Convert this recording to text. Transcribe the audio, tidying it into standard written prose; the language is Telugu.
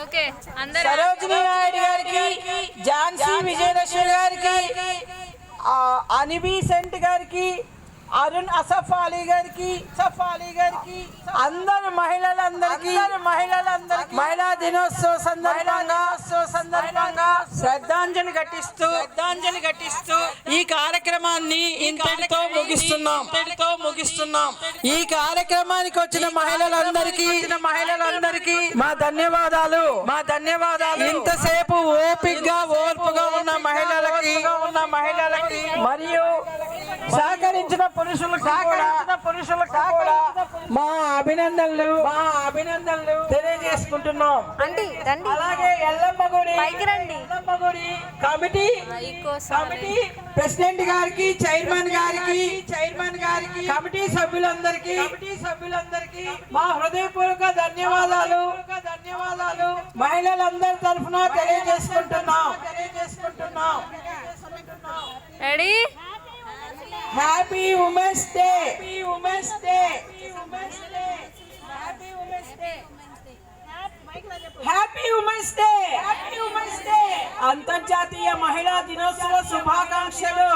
ఓకే అందరూ సరోజినీ నాయుడు గారికి, ఝాన్సీ విజయలక్ష్మి గారికి, అనిబీ సెంట్ గారికి, అరుణ్ అసఫ్ అలీ గారికి, అందరు మహిళలందరికీ మహిళా దినోత్సవ సందర్భంగా శ్రద్ధాంజలి ఘటిస్తూ ఈ కార్యక్రమాన్ని ఇంతటితో ముగిస్తున్నాం. ఈ కార్యక్రమానికి వచ్చిన మహిళలందరికీ మా ధన్యవాదాలు. ఇంతసేపు ఓర్పుగా ఉన్న మహిళలకి మరియు సహకరించిన పురుషులకు కూడా మా అభినందనలు తెలియజేసుకుంటున్నాం. అలాగే ఎల్లమ్మ గుడి కమిటీ ప్రెసిడెంట్ గారికి, చైర్మన్ గారికి, కమిటీ సభ్యులందరికీ మా హృదయపూర్వక ధన్యవాదాలు మహిళలందరి తరఫున తెలియజేసుకుంటున్నాం. Ready? Happy women's day. Happy women's day. అంతర్జాతీయ మహిళా దినోత్సవ శుభాకాంక్షలు.